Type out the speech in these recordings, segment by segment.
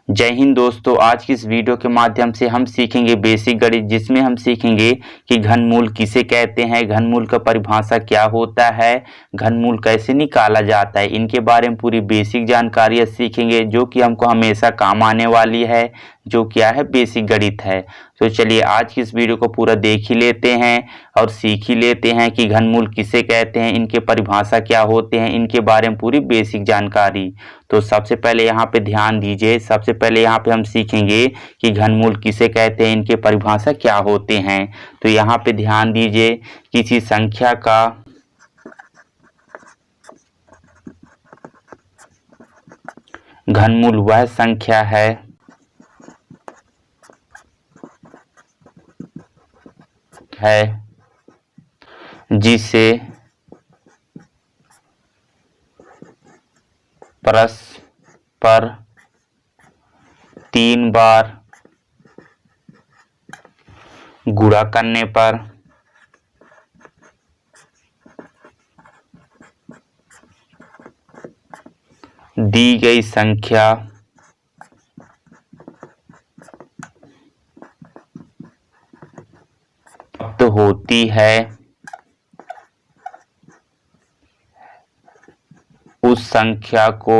जय हिंद दोस्तों। आज की इस वीडियो के माध्यम से हम सीखेंगे बेसिक गणित, जिसमें हम सीखेंगे कि घनमूल किसे कहते हैं, घनमूल का परिभाषा क्या होता है, घनमूल कैसे निकाला जाता है। इनके बारे में पूरी बेसिक जानकारियाँ सीखेंगे जो कि हमको हमेशा काम आने वाली है, जो क्या है बेसिक गणित है। तो चलिए आज की इस वीडियो को पूरा देख ही लेते हैं और सीख ही लेते हैं कि घनमूल किसे कहते हैं, इनके परिभाषा क्या होते हैं, इनके बारे में पूरी बेसिक जानकारी। तो सबसे पहले यहाँ पे ध्यान दीजिए। सबसे पहले यहाँ पे हम सीखेंगे कि घनमूल किसे कहते हैं, इनके परिभाषा क्या होते हैं। तो यहाँ पे ध्यान दीजिए, किसी संख्या का घनमूल वह संख्या है जिसे परस्पर 3 बार गुणा करने पर दी गई संख्या प्राप्त होती है, उस संख्या को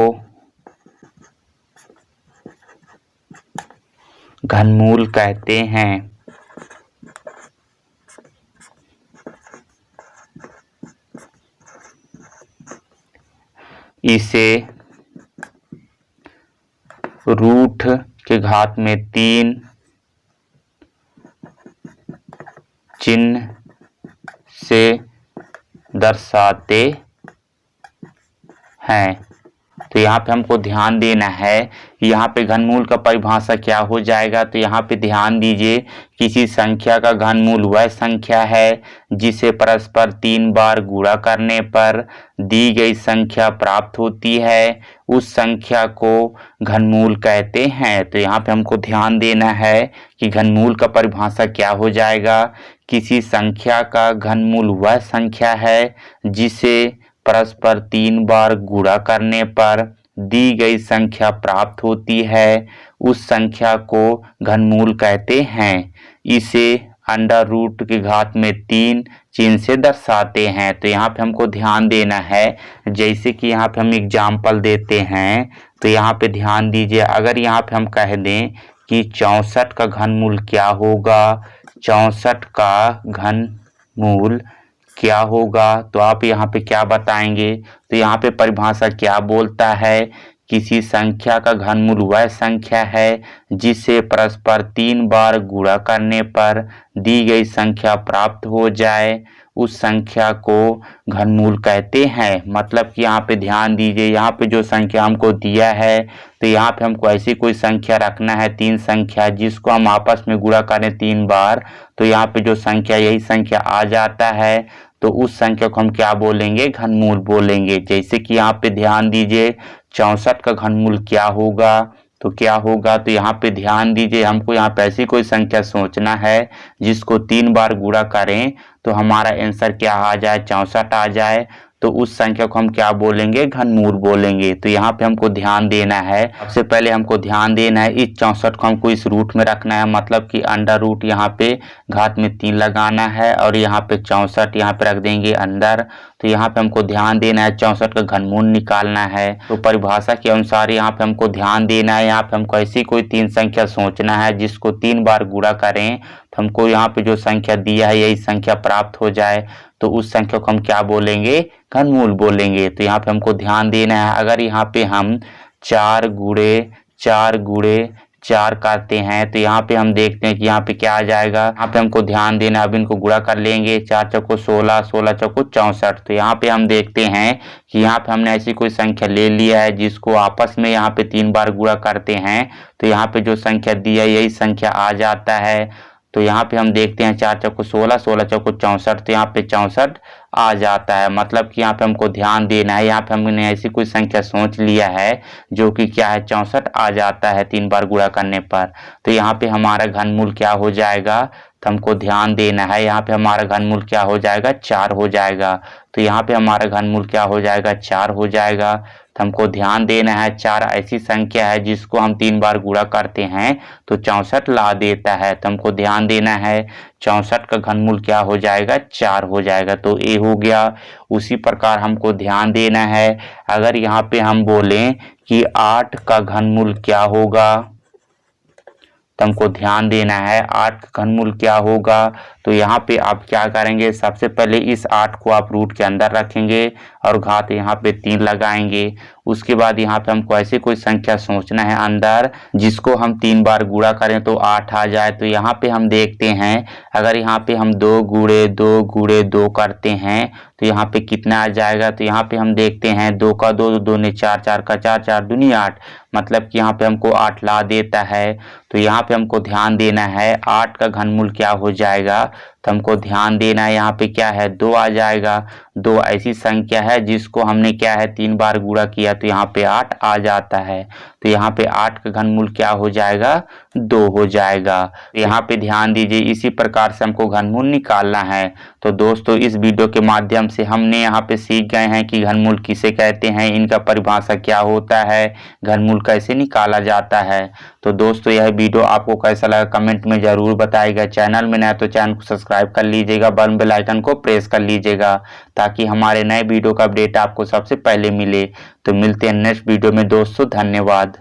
घनमूल कहते हैं। इसे रूट के घात में 3 चिन्ह से दर्शाते हैं। तो यहाँ पे हमको ध्यान देना है कि यहाँ पे घनमूल का परिभाषा क्या हो जाएगा। तो यहाँ पे ध्यान दीजिए, किसी संख्या का घनमूल वह संख्या है जिसे परस्पर 3 बार गुणा करने पर दी गई संख्या प्राप्त होती है, उस संख्या को घनमूल कहते हैं। तो यहाँ पे हमको ध्यान देना है कि घनमूल का परिभाषा क्या हो जाएगा। किसी संख्या का घनमूल वह संख्या है जिसे परस्पर 3 बार गुणा करने पर दी गई संख्या प्राप्त होती है, उस संख्या को घनमूल कहते हैं। इसे अंडर रूट के घात में 3 चिन्ह से दर्शाते हैं। तो यहाँ पे हमको ध्यान देना है, जैसे कि यहाँ पे हम एग्जाम्पल देते हैं। तो यहाँ पे ध्यान दीजिए, अगर यहाँ पे हम कह दें कि 64 का घनमूल क्या होगा, 64 का घनमूल क्या होगा, तो आप यहाँ पे क्या बताएंगे। तो यहाँ पे परिभाषा क्या बोलता है, किसी संख्या का घनमूल वह संख्या है जिसे परस्पर 3 बार गुणा करने पर दी गई संख्या प्राप्त हो जाए, उस संख्या को घनमूल कहते हैं। मतलब कि यहाँ पे ध्यान दीजिए, यहाँ पे जो संख्या हमको दिया है, तो यहाँ पे हमको ऐसी कोई संख्या रखना है, 3 संख्या जिसको हम आपस में गुणा करें 3 बार। तो यहाँ पे जो संख्या यही संख्या आ जाता है, तो उस संख्या को हम क्या बोलेंगे, घनमूल बोलेंगे। जैसे कि यहाँ पे ध्यान दीजिए, 64 का घनमूल क्या होगा, तो क्या होगा। तो यहाँ पे ध्यान दीजिए, हमको यहाँ पे ऐसी कोई संख्या सोचना है जिसको 3 बार गुणा करें तो हमारा आंसर क्या आ जाए, 64 आ जाए। तो उस संख्या को हम क्या बोलेंगे, घनमूल बोलेंगे। तो यहाँ पे हमको ध्यान देना है, सबसे पहले हमको ध्यान देना है इस 64 को हमको इस रूट में रखना है। मतलब कि अंडर रूट यहाँ पे घात में 3 लगाना है और यहाँ पे 64 यहाँ पे रख देंगे अंदर। तो यहाँ पे हमको ध्यान देना है, 64 का घनमूल निकालना है। तो परिभाषा के अनुसार यहाँ पे हमको ध्यान देना है, यहाँ पे हमको ऐसी कोई 3 संख्या सोचना है जिसको 3 बार गुणा करें तो हमको यहाँ पे जो संख्या दिया है यही संख्या प्राप्त हो जाए, तो उस संख्या को हम क्या बोलेंगे, घनमूल बोलेंगे। तो यहाँ पे हमको ध्यान देना है, अगर यहाँ पे हम 4 गुणे 4 करते हैं तो यहाँ पे हम देखते हैं कि यहाँ पे क्या आ जाएगा। यहाँ पे हमको ध्यान देना, अब इनको गुणा कर लेंगे, 4 चौको 16, 16 चौको 64। तो यहाँ पे हम देखते हैं कि यहाँ पे हमने ऐसी कोई संख्या ले लिया है जिसको आपस में यहाँ पे 3 बार गुणा करते हैं, तो यहाँ पे जो संख्या दी है यही संख्या आ जाता है। तो यहाँ पे हम देखते हैं 4 चौको 16, 16 चौको 64, तो यहाँ पे 64 आ जाता है। मतलब कि यहाँ पे हमको ध्यान देना है, यहाँ पे हमने ऐसी कोई संख्या सोच लिया है जो कि क्या है, 64 आ जाता है 3 बार गुणा करने पर। तो यहाँ पे हमारा घनमूल क्या हो जाएगा, तो हमको ध्यान देना है। यहाँ पे हमारा घनमूल क्या हो जाएगा, 4 हो जाएगा। तो यहाँ पे हमारा घनमूल क्या हो जाएगा, 4 हो जाएगा। तो हमको ध्यान देना है 4 ऐसी संख्या है जिसको हम 3 बार गुणा करते हैं तो 64 ला देता है। तो हमको ध्यान देना है 64 का घनमूल क्या हो जाएगा, 4 हो जाएगा। तो ए हो गया। उसी प्रकार हमको ध्यान देना है अगर यहाँ पे हम बोलें कि 8 का घनमूल क्या होगा, तो हमको ध्यान देना है 8 का घनमूल क्या होगा। तो यहाँ पे आप क्या करेंगे, सबसे पहले इस 8 को आप रूट के अंदर रखेंगे और घात यहाँ पे 3 लगाएंगे। उसके बाद यहाँ पे हमको ऐसी कोई संख्या सोचना है अंदर जिसको हम 3 बार गुणा करें तो 8 आ जाए। तो यहाँ पे हम देखते हैं अगर यहाँ पे हम 2 गुणे 2 गुणे 2 करते हैं तो यहाँ पे कितना आ जाएगा। तो यहाँ पे हम देखते हैं 2 का 2, 2 ने 4, 4 का 4, 4 दूनी 8, मतलब कि यहाँ पे हमको 8 ला देता है। तो यहाँ पे हमको ध्यान देना है 8 का घनमूल क्या हो जाएगा, तो हमको ध्यान देना है यहाँ पे क्या है, 2 आ जाएगा। 2 ऐसी संख्या है जिसको हमने क्या है 3 बार गुणा किया तो यहाँ पे 8 आ जाता है। तो यहाँ पे 8 का घनमूल क्या हो जाएगा, 2 हो जाएगा। तो यहाँ पे ध्यान दीजिए इसी प्रकार से हमको घनमूल निकालना है। तो दोस्तों इस वीडियो के माध्यम से हमने यहाँ पे सीख गए हैं कि घनमूल किसे कहते हैं, इनका परिभाषा क्या होता है, घनमूल कैसे निकाला जाता है। तो दोस्तों यह वीडियो आपको कैसा लगा कमेंट में जरूर बताइएगा। चैनल में नया तो चैनल को सब्सक्राइब कर लीजिएगा, बेल आइकन को प्रेस कर लीजिएगा ताकि हमारे नए वीडियो का अपडेट आपको सबसे पहले मिले। तो मिलते हैं नेक्स्ट वीडियो में दोस्तों, धन्यवाद।